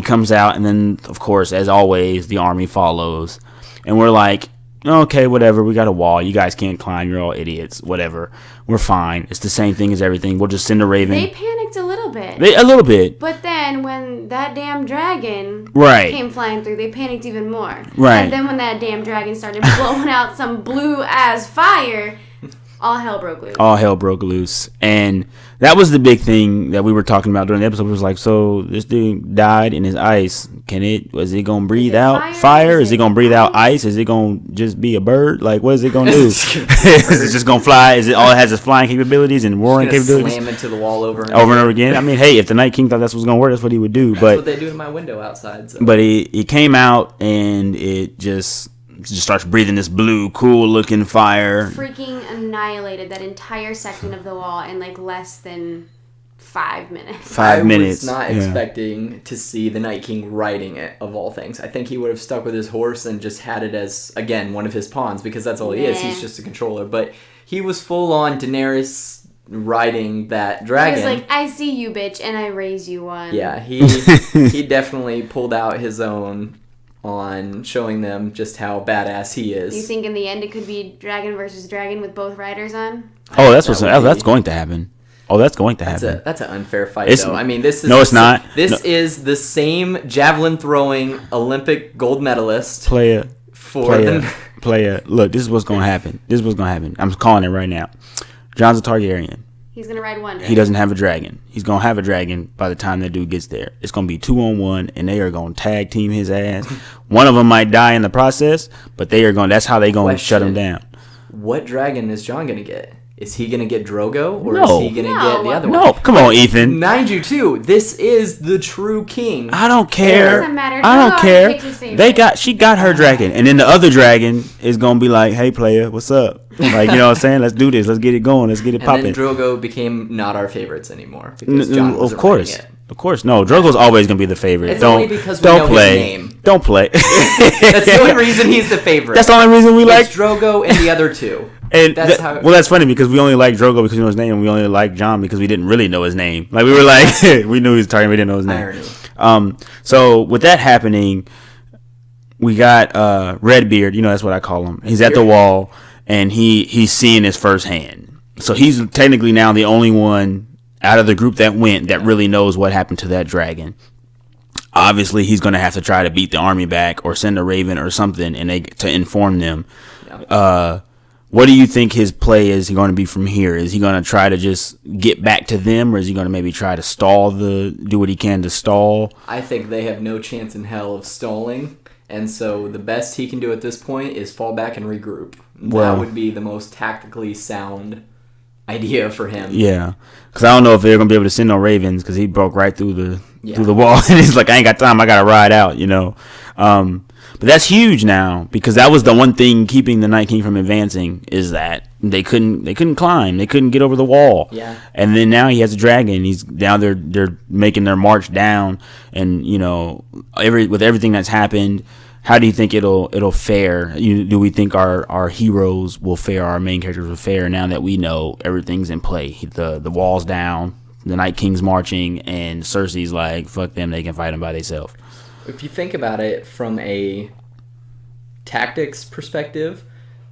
comes out, and then, of course, as always, the army follows. And we're like, okay, whatever, we got a wall. You guys can't climb. You're all idiots. Whatever. We're fine. It's the same thing as everything. We'll just send a raven. They panicked a little bit. A little bit. But then when that damn dragon came flying through, they panicked even more. Right. And then when that damn dragon started blowing out some blue-ass fire, all hell broke loose. And that was the big thing that we were talking about during the episode. It was like, so this dude died in his ice. Is it going to breathe out fire? Is it going to breathe out ice? Is it going to just be a bird? Like, what is it going to do? Is it just going to fly? Is it all it has its flying capabilities and roaring capabilities? Slam into the wall over and over again. I mean, hey, if the Night King thought that's what was going to work, that's what he would do. That's what they do in my window outside. So. But he came out, and it just starts breathing this blue, cool-looking fire. Freaking annihilated that entire section of the wall in like less than 5 minutes. 5 minutes. I was not expecting to see the Night King riding it, of all things. I think he would have stuck with his horse and just had it as, again, one of his pawns, because that's all he is. He's just a controller. But he was full-on Daenerys riding that dragon. He was like, I see you, bitch, and I raise you one. Yeah, he definitely pulled out his own on showing them just how badass he is. Do you think in the end it could be dragon versus dragon with both riders on? Oh, that's going to happen. Oh, that's going to happen. That's an unfair fight, though. I mean, this is it's not. This is the same javelin throwing Olympic gold medalist. Player. Look, this is what's going to happen. I'm calling it right now. Jon's a Targaryen. He's going to ride one dragon. He doesn't have a dragon. He's going to have a dragon by the time that dude gets there. It's going to be 2-on-1, and they are going to tag team his ass. One of them might die in the process, but that's how they going to shut him down. What dragon is Jon going to get? Is he going to get Drogo, or is he going to get the other one? No, come on, Ethan. Mind you, too, this is the true king. I don't care. It doesn't matter. I don't care. She got her dragon, and then the other dragon is going to be like, hey, player, what's up? Like, you know what I'm saying? Let's do this. Let's get it going. Let's get it popping. And then Drogo became not our favorites anymore because Jon wasn't writing it. Of course, no. Drogo's always gonna be the favorite. It's only because we know his name. Don't play. That's the only reason he's the favorite. That's the only reason we like Drogo and the other two. And that's funny because we only like Drogo because we know his name, and we only like Jon because we didn't really know his name. Like we were like, we knew he was Targaryen, we didn't know his name. So with that happening, we got Redbeard. You know, that's what I call him. He's at the wall, and he's seeing his first hand. So he's technically now the only one out of the group that went that really knows what happened to that dragon. Obviously, he's going to have to try to beat the army back or send a raven or something to inform them. Yeah. What do you think his play is going to be from here? Is he going to try to just get back to them, or is he going to maybe try to do what he can to stall? I think they have no chance in hell of stalling, and so the best he can do at this point is fall back and regroup. That would be the most tactically sound idea for him. Yeah, because I don't know if they're gonna be able to send no ravens because he broke right through the wall, and he's like, I ain't got time, I gotta ride out, you know. But that's huge now because that was the one thing keeping the Night King from advancing is that they couldn't climb, they couldn't get over the wall. Yeah, and then now he has a dragon. He's down there, they're making their march down, and you know, with everything that's happened. How do you think it'll fare? Do we think our heroes will fare, our main characters will fare now that we know everything's in play? The wall's down, the Night King's marching, and Cersei's like, fuck them, they can fight them by themselves. If you think about it from a tactics perspective,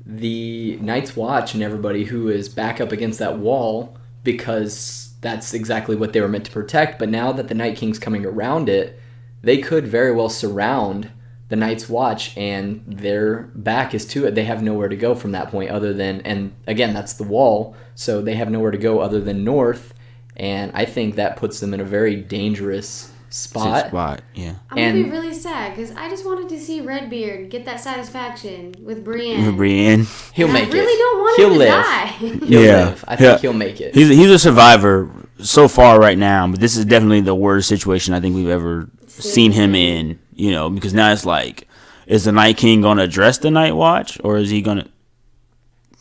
the Night's Watch and everybody who is back up against that wall, because that's exactly what they were meant to protect, but now that the Night King's coming around it, they could very well surround the Night's Watch, and their back is to it. They have nowhere to go from that point other than, and again, that's the wall, so they have nowhere to go other than north, and I think that puts them in a very dangerous spot. Yeah. I'm going to be really sad, because I just wanted to see Redbeard get that satisfaction with Brienne. He'll make it. I really don't want him to die. He'll live. I think he'll make it. He's a survivor so far right now, but this is definitely the worst situation I think we've ever seen him in. You know, because now it's like, is the Night King going to address the Night Watch, or is he going to?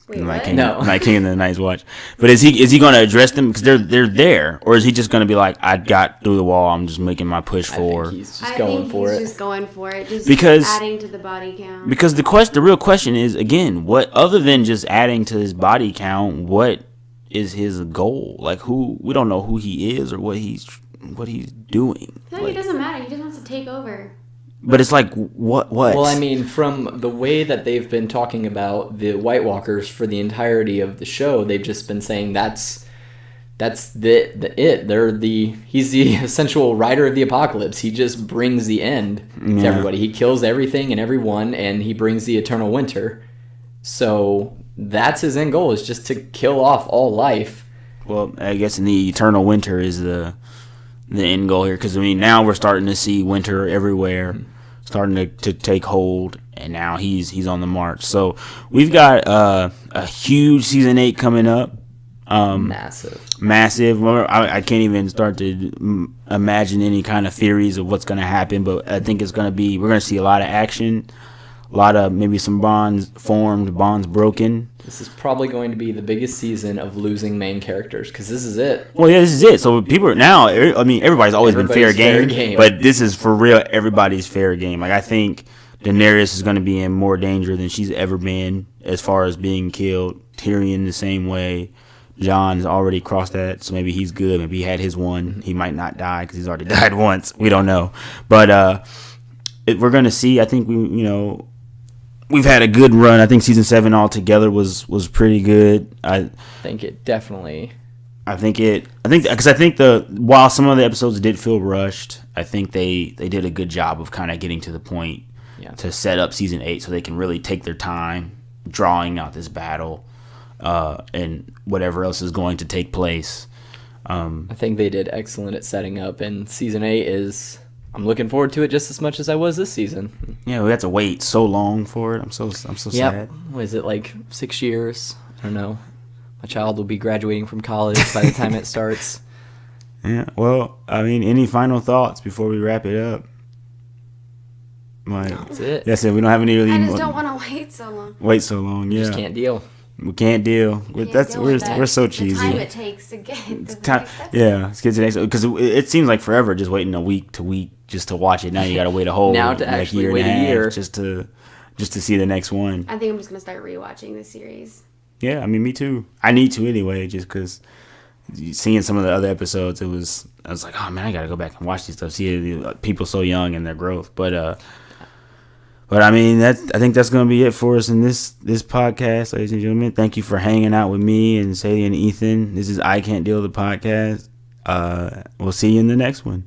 Wait, Night what? King, no. Night King and the Night's Watch. But is he going to address them because they're there, or is he just going to be like, I got through the wall, I'm just making my push forward? I think he's just going for it. Just going for it, just because adding to the body count. Because the real question is, again, what other than just adding to his body count, what is his goal? Like, we don't know who he is or what he's doing. I feel like it doesn't matter. He just wants to take over. But it's like, what? Well, I mean, from the way that they've been talking about the White Walkers for the entirety of the show, they've just been saying that's He's the essential rider of the apocalypse. He just brings the end to everybody. He kills everything and everyone, and he brings the eternal winter. So that's his end goal, is just to kill off all life. Well, I guess in the eternal winter is the end goal here, because I mean now we're starting to see winter everywhere, starting to take hold, and now he's on the march. So we've got a huge season 8 coming up. Massive. I can't even start to imagine any kind of theories of what's going to happen, but I think we're going to see a lot of action, a lot of maybe some bonds formed, bonds broken. This is probably going to be the biggest season of losing main characters, because this is it. Well, yeah, this is it. So people are now, I mean, everybody's always been fair game, but this is for real, everybody's fair game. Like, I think Daenerys is going to be in more danger than she's ever been as far as being killed. Tyrion the same way. Jon's already crossed that, so maybe he's good. Maybe he had his one. He might not die because he's already died once. We don't know. But we're going to see. I think we've had a good run. I think season 7 altogether was pretty good. I think it definitely I think while some of the episodes did feel rushed, I think they did a good job of kind of getting to the point to set up season 8 so they can really take their time drawing out this battle and whatever else is going to take place. I think they did excellent at setting up, and season 8 is. I'm looking forward to it just as much as I was this season. Yeah, we had to wait so long for it. I'm so sad. Was it like 6 years? I don't know. My child will be graduating from college by the time it starts. Yeah. Well, I mean, any final thoughts before we wrap it up? That's it. That's it. We don't have any. I just don't want to wait so long. Yeah. We just can't deal. We can't deal. We're so cheesy. The time it takes to get to the next episode. Yeah, let's get to the next because it seems like forever just waiting a week to week just to watch it. Now you got to wait a whole now to actually year wait and a year just to see the next one. I think I'm just gonna start rewatching this series. Yeah, I mean, me too. I need to anyway, just because seeing some of the other episodes, I was like, oh man, I gotta go back and watch these stuff. See people so young and their growth, But I mean, I think that's gonna be it for us in this podcast, ladies and gentlemen. Thank you for hanging out with me and Sadie and Ethan. This is I Can't Deal the podcast. We'll see you in the next one.